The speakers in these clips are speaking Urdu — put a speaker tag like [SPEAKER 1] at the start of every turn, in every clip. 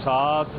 [SPEAKER 1] 7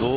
[SPEAKER 1] 2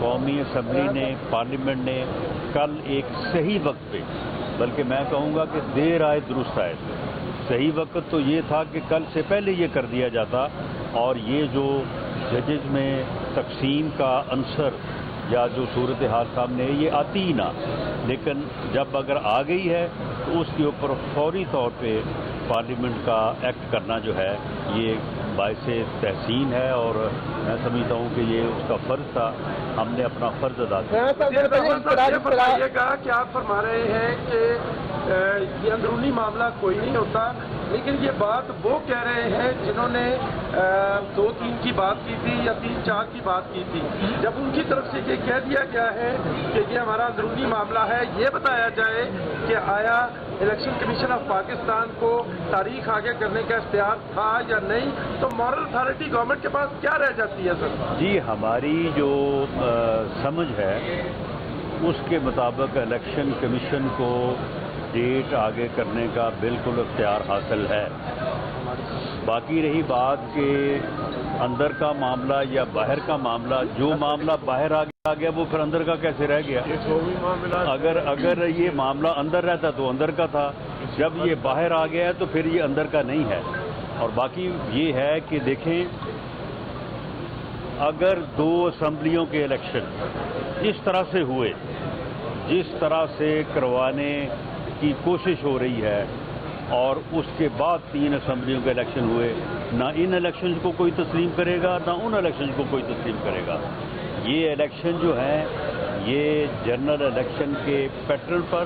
[SPEAKER 1] قومی اسمبلی نے، پارلیمنٹ نے کل ایک صحیح وقت پہ، بلکہ میں کہوں گا کہ دیر آئے درست آئے، صحیح وقت تو یہ تھا کہ کل سے پہلے یہ کر دیا جاتا، اور یہ جو ججز میں تقسیم کا عنصر یا جو صورتحال سامنے ہے یہ آتی ہی نہ، لیکن جب اگر آ گئی ہے تو اس کے اوپر فوری طور پہ پارلیمنٹ کا ایکٹ کرنا جو ہے یہ باعث تحسین ہے، اور میں سمجھتا ہوں کہ یہ اس کا فرض تھا، ہم نے اپنا فرض ادا کیا۔
[SPEAKER 2] یہ بتائیے گا کہ آپ فرما رہے ہیں کہ یہ اندرونی معاملہ کوئی نہیں ہوتا، لیکن یہ بات وہ کہہ رہے ہیں جنہوں نے 2-3 کی بات کی تھی یا 3-4 کی بات کی تھی، جب ان کی طرف سے یہ کہہ دیا گیا ہے کہ یہ ہمارا اندرونی معاملہ ہے، یہ بتایا جائے کہ آیا الیکشن کمیشن آف پاکستان کو تاریخ آگے کرنے کا اختیار تھا یا نہیں، تو مورل اتھارٹی گورنمنٹ کے پاس کیا رہ جاتی ہے سر؟
[SPEAKER 1] جی ہماری جو سمجھ ہے اس کے مطابق الیکشن کمیشن کو ڈیٹ آگے کرنے کا بالکل اختیار حاصل ہے۔ باقی رہی بات کہ اندر کا معاملہ یا باہر کا معاملہ، جو معاملہ باہر آ گیا وہ پھر اندر کا کیسے رہ گیا؟ اگر یہ معاملہ اندر رہتا تو اندر کا تھا، جب یہ باہر آ گیا ہے تو پھر یہ اندر کا نہیں ہے۔ اور باقی یہ ہے کہ دیکھیں، اگر 2 اسمبلیوں کے الیکشن اس طرح سے ہوئے جس طرح سے کروانے کی کوشش ہو رہی ہے، اور اس کے بعد 3 اسمبلیوں کے الیکشن ہوئے، نہ ان الیکشنز کو کوئی تسلیم کرے گا نہ ان الیکشنز کو کوئی تسلیم کرے گا۔ یہ الیکشن جو ہیں یہ جنرل الیکشن کے پیٹرن پر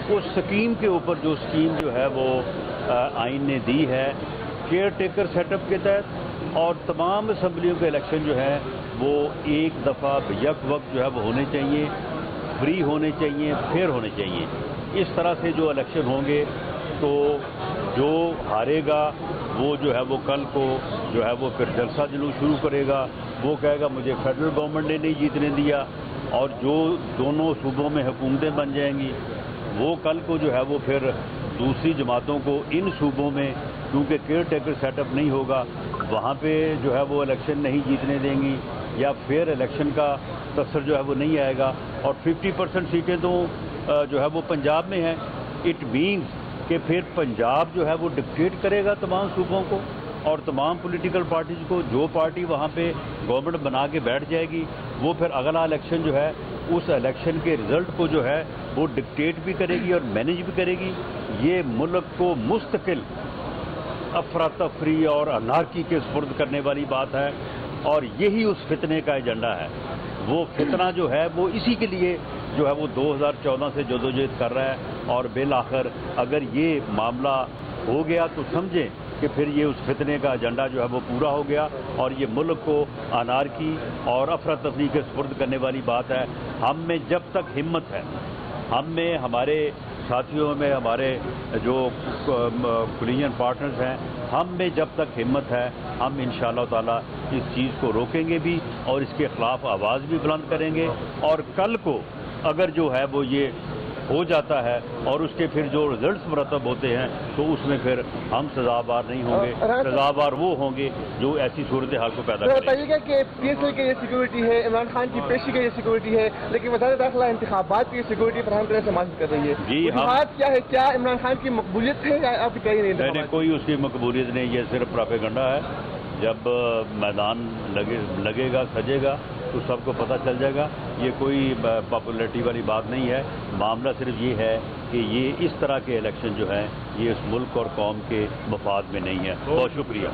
[SPEAKER 1] اس سکیم کے اوپر جو سکیم جو ہے وہ آئین نے دی ہے کیئر ٹیکر سیٹ اپ کے تحت، اور تمام اسمبلیوں کے الیکشن جو ہیں وہ ایک دفعہ یک وقت جو ہے وہ ہونے چاہیے، فری ہونے چاہیے، فیئر ہونے چاہیے۔ اس طرح سے جو الیکشن ہوں گے تو جو ہارے گا وہ جو ہے وہ کل کو جو ہے وہ پھر جلسہ جلوس شروع کرے گا، وہ کہے گا مجھے فیڈرل گورنمنٹ نے نہیں جیتنے دیا، اور جو دونوں صوبوں میں حکومتیں بن جائیں گی وہ کل کو جو ہے وہ پھر دوسری جماعتوں کو ان صوبوں میں، کیونکہ کیئر ٹیکر سیٹ اپ نہیں ہوگا، وہاں پہ جو ہے وہ الیکشن نہیں جیتنے دیں گی، یا فیئر الیکشن کا تصور جو ہے وہ نہیں آئے گا۔ اور 50% سیٹیں تو جو ہے وہ پنجاب میں ہیں، اٹ مینز کہ پھر پنجاب جو ہے وہ ڈکٹیٹ کرے گا تمام صوبوں کو اور تمام پولیٹیکل پارٹیز کو، جو پارٹی وہاں پہ گورنمنٹ بنا کے بیٹھ جائے گی وہ پھر اگلا الیکشن جو ہے اس الیکشن کے رزلٹ کو جو ہے وہ ڈکٹیٹ بھی کرے گی اور مینیج بھی کرے گی۔ یہ ملک کو مستقل افراتفری اور انارکی کے سپرد کرنے والی بات ہے، اور یہی اس فتنے کا ایجنڈا ہے۔ وہ فتنہ جو ہے وہ اسی کے لیے جو ہے وہ 2014 سے جدوجہد کر رہا ہے، اور بالآخر اگر یہ معاملہ ہو گیا تو سمجھیں کہ پھر یہ اس فتنے کا ایجنڈا جو ہے وہ پورا ہو گیا، اور یہ ملک کو انارکی اور افراتفری کے سپرد کرنے والی بات ہے۔ ہم میں جب تک ہمت ہے، ہم میں ہمارے ساتھیوں میں ہمارے جو کولیجن پارٹنرز ہیں، ہم میں جب تک ہمت ہے ہم انشاءاللہ تعالی اس چیز کو روکیں گے بھی اور اس کے خلاف آواز بھی بلند کریں گے، اور کل کو اگر جو ہے وہ یہ ہو جاتا ہے اور اس کے پھر جو رزلٹس مرتب ہوتے ہیں تو اس میں پھر ہم سزاوار نہیں ہوں گے، سزاوار وہ ہوں گے جو ایسی صورتحال کو پیدا کریں۔
[SPEAKER 3] بتائیے گا کہ پی ایس ایل کی یہ سیکورٹی ہے، عمران خان کی پیشی کی یہ سیکورٹی ہے، لیکن وزارت داخلہ انتخابات کی سیکورٹی فراہم کرنے سے معذرت کر رہی ہے،
[SPEAKER 1] جی
[SPEAKER 3] وجوہات کیا ہے؟ کیا عمران خان کی مقبولیت ہے یا آپ کہیں نہیں؟
[SPEAKER 1] کوئی اس کی مقبولیت نہیں، یہ صرف پراپیگنڈا ہے۔ جب میدان لگے گا، سجے گا تو سب کو پتہ چل جائے گا۔ یہ کوئی پاپولیرٹی والی بات نہیں ہے، معاملہ صرف یہ ہے کہ یہ اس طرح کے الیکشن جو ہیں یہ اس ملک اور قوم کے مفاد میں نہیں ہے۔ بہت شکریہ۔